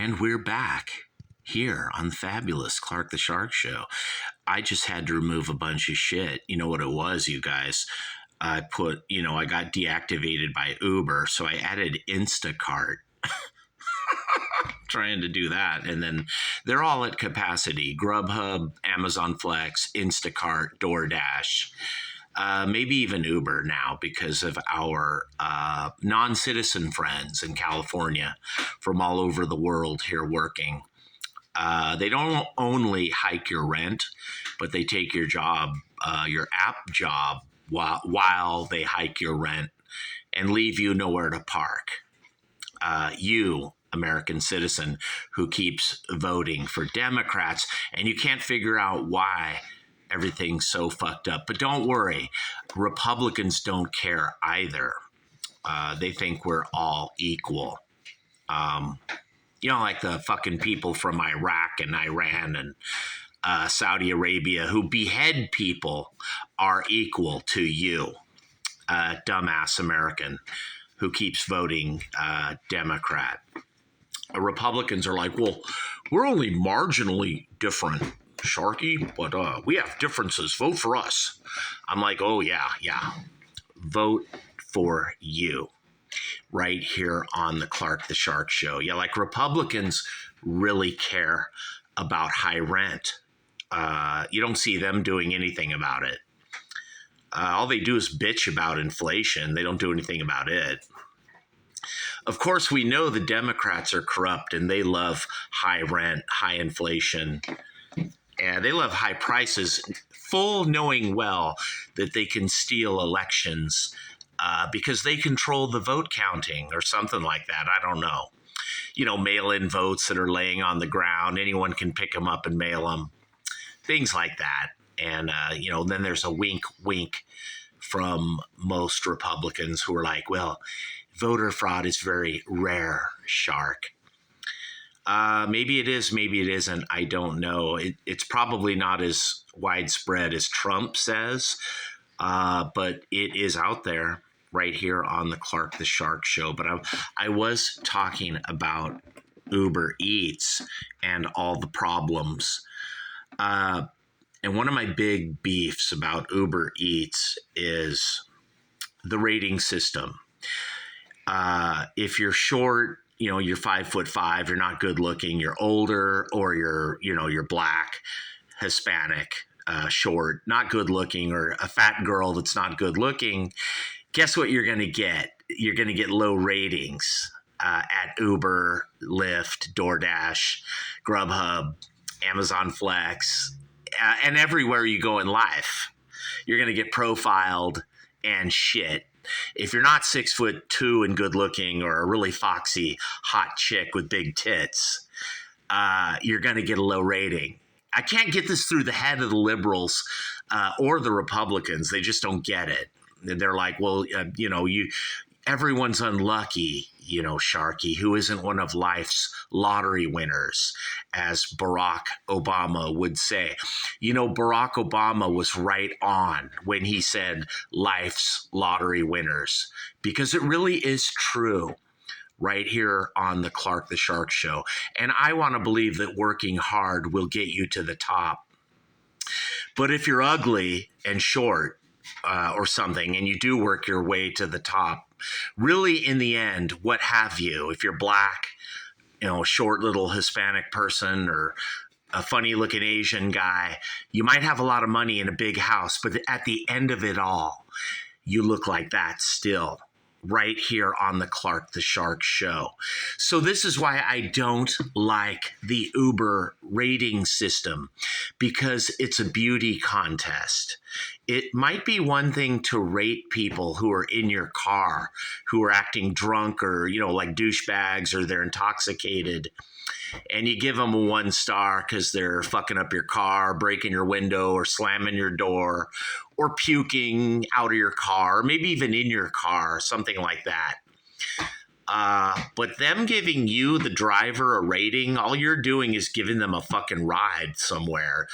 And we're back here on the fabulous Clark the Shark Show. I just had to remove a bunch of shit. You know what it was, you guys? I got deactivated by Uber, so I added Instacart. Trying to do that. And then they're all at capacity. Grubhub, Amazon Flex, Instacart, DoorDash. Maybe even Uber now because of our non-citizen friends in California from all over the world here working. They don't only hike your rent, but they take your job, your app job, while they hike your rent and leave you nowhere to park. You, American citizen, who keeps voting for Democrats, and you can't figure out why everything's so fucked up. But don't worry, Republicans don't care either. They think we're all equal. Like the fucking people from Iraq and Iran and Saudi Arabia who behead people are equal to you, dumbass American who keeps voting Democrat. Republicans are like, well, we're only marginally different, Sharky, but we have differences. Vote for us. I'm like, oh, yeah. Vote for you right here on the Clark the Shark Show. Yeah, like Republicans really care about high rent. You don't see them doing anything about it. All they do is bitch about inflation. They don't do anything about it. Of course, we know the Democrats are corrupt and they love high rent, high inflation, and they love high prices, full knowing well that they can steal elections because they control the vote counting or something like that. I don't know. Mail-in votes that are laying on the ground. Anyone can pick them up and mail them. Things like that. And, then there's a wink, wink from most Republicans who are like, well, voter fraud is very rare, Shark. Maybe it is, maybe it isn't. I don't know. It's probably not as widespread as Trump says, but it is out there right here on the Clark the Shark Show. But I was talking about Uber Eats and all the problems. And one of my big beefs about Uber Eats is the rating system. If you're short, you're 5'5", you're not good looking, you're older, or you're black, Hispanic, short, not good looking, or a fat girl that's not good looking, guess what you're going to get? You're going to get low ratings at Uber, Lyft, DoorDash, Grubhub, Amazon Flex, and everywhere you go in life. You're going to get profiled and shit. If you're not 6'2" and good looking, or a really foxy, hot chick with big tits, you're going to get a low rating. I can't get this through the head of the liberals or the Republicans. They just don't get it. They're like, well, everyone's unlucky, Sharky, who isn't one of life's lottery winners, as Barack Obama would say. Barack Obama was right on when he said life's lottery winners, because it really is true right here on the Clark the Shark Show. And I want to believe that working hard will get you to the top. But if you're ugly and short, or something, and you do work your way to the top, really in the end, what have you? If you're black, a short little Hispanic person, or a funny looking Asian guy, you might have a lot of money in a big house, but at the end of it all, you look like that still, right here on the Clark the Shark Show. So this is why I don't like the Uber rating system, because it's a beauty contest. It might be one thing to rate people who are in your car, who are acting drunk, or, like douchebags, or they're intoxicated, and you give them a 1 star because they're fucking up your car, breaking your window, or slamming your door, or puking out of your car, or maybe even in your car, something like that. But them giving you, the driver, a rating, all you're doing is giving them a fucking ride somewhere.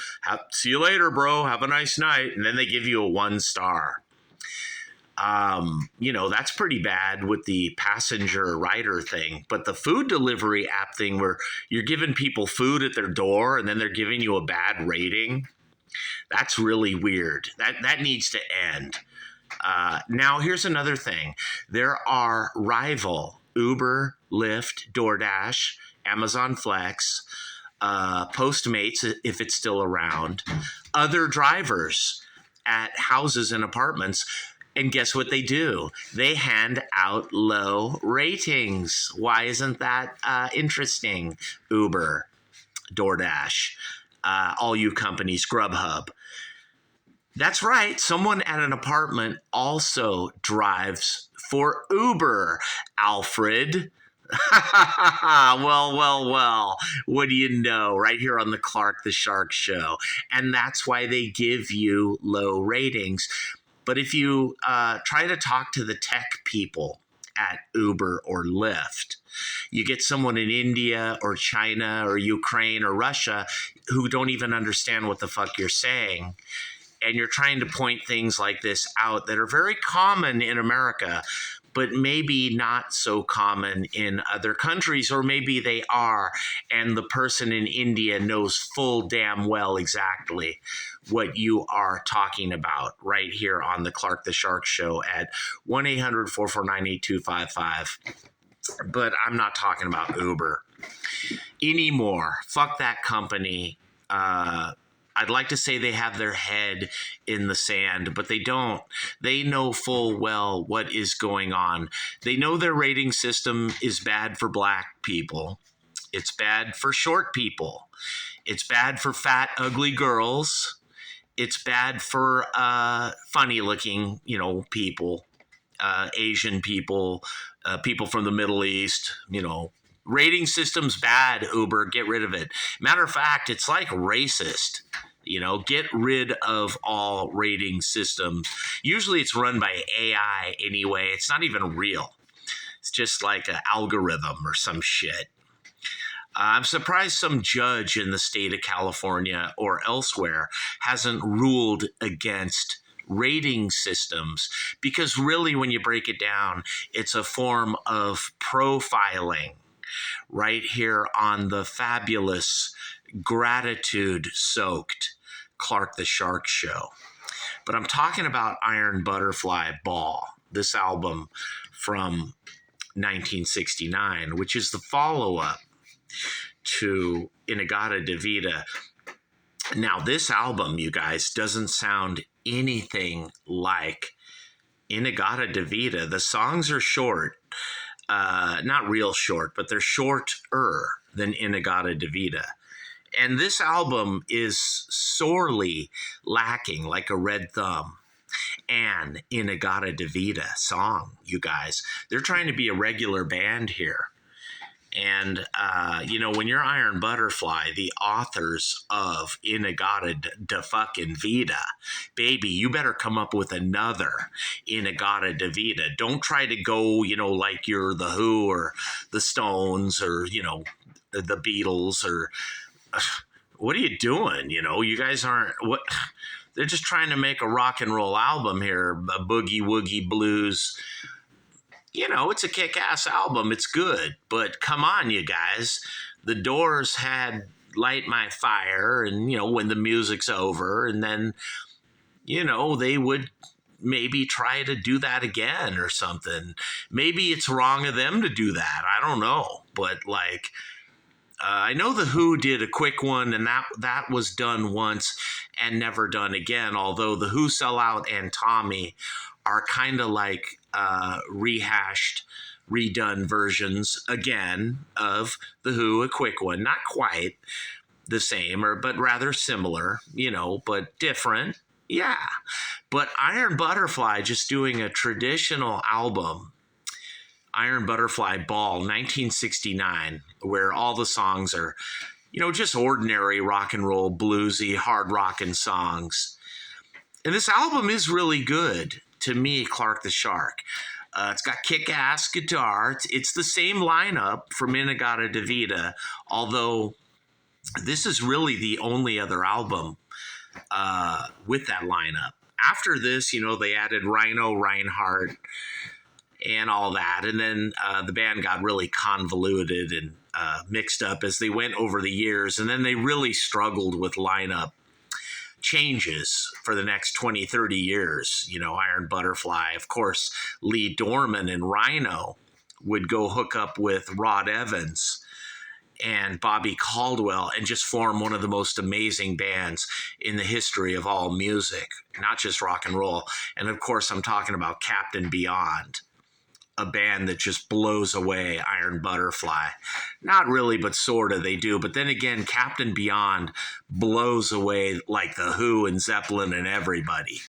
See you later, bro. Have a nice night. And then they give you a 1 star. That's pretty bad with the passenger rider thing. But the food delivery app thing where you're giving people food at their door and then they're giving you a bad rating, that's really weird. That needs to end. Now, here's another thing. There are rival Uber, Lyft, DoorDash, Amazon Flex, Postmates, if it's still around, other drivers at houses and apartments. And guess what they do? They hand out low ratings. Why isn't that interesting? Uber, DoorDash, all you companies, Grubhub. That's right. Someone at an apartment also drives for Uber, Alfred. Well. What do you know? Right here on the Clark the Shark Show. And that's why they give you low ratings. But if you try to talk to the tech people at Uber or Lyft, you get someone in India or China or Ukraine or Russia who don't even understand what the fuck you're saying. And you're trying to point things like this out that are very common in America, but maybe not so common in other countries, or maybe they are. And the person in India knows full damn well exactly what you are talking about right here on the Clark the Shark Show at 1-800-449-8255. But I'm not talking about Uber anymore. Fuck that company. I'd like to say they have their head in the sand, but they don't. They know full well what is going on. They know their rating system is bad for black people. It's bad for short people. It's bad for fat, ugly girls. It's bad for funny-looking, people, Asian people, people from the Middle East, Rating system's bad, Uber. Get rid of it. Matter of fact, it's like racist. Get rid of all rating systems. Usually it's run by AI anyway. It's not even real. It's just like an algorithm or some shit. I'm surprised some judge in the state of California or elsewhere hasn't ruled against rating systems, because really, when you break it down, it's a form of profiling right here on the fabulous, gratitude-soaked Clark the Shark Show. But I'm talking about Iron Butterfly Ball, this album from 1969, which is the follow-up to In-A-Gadda-Da-Vida. Now, this album, you guys, doesn't sound anything like In-A-Gadda-Da-Vida. The songs are short. Not real short, but they're shorter than In-A-Gadda-Da-Vida. And this album is sorely lacking, like a red thumb, and In-A-Gadda-Da-Vida song, you guys. They're trying to be a regular band here. And, when you're Iron Butterfly, the authors of In-A-Gadda-Da-Fucking-Vida, baby, you better come up with another In-A-Gadda-Da-Vida. Don't try to go, like you're the Who or the Stones or, the Beatles or what are you doing? You guys aren't what they're just trying to make a rock and roll album here, a boogie woogie blues. It's a kick-ass album. It's good. But come on, you guys. The Doors had Light My Fire, and, when the music's over, and then, they would maybe try to do that again or something. Maybe it's wrong of them to do that. I don't know. But, I know the Who did a quick one, and that was done once and never done again, although the Who Sell Out and Tommy are kind of like rehashed, redone versions again of the Who, a quick one. Not quite the same, but rather similar, but different. Yeah. But Iron Butterfly just doing a traditional album, Iron Butterfly Ball, 1969, where all the songs are, just ordinary rock and roll, bluesy, hard rockin' songs. And this album is really good to me, Clark the Shark. It's got kick-ass guitar. It's the same lineup from In-A-Gadda-Da-Vida, although this is really the only other album with that lineup, after this, they added Rhino Reinhardt and all that. And then the band got really convoluted and mixed up as they went over the years. And then they really struggled with lineup changes for the next 20, 30 years. Iron Butterfly, of course, Lee Dorman and Rhino would go hook up with Rod Evans and Bobby Caldwell and just form one of the most amazing bands in the history of all music, not just rock and roll. And of course, I'm talking about Captain Beyond, a band that just blows away Iron Butterfly. Not really, but sort of they do. But then again, Captain Beyond blows away like The Who and Zeppelin and everybody.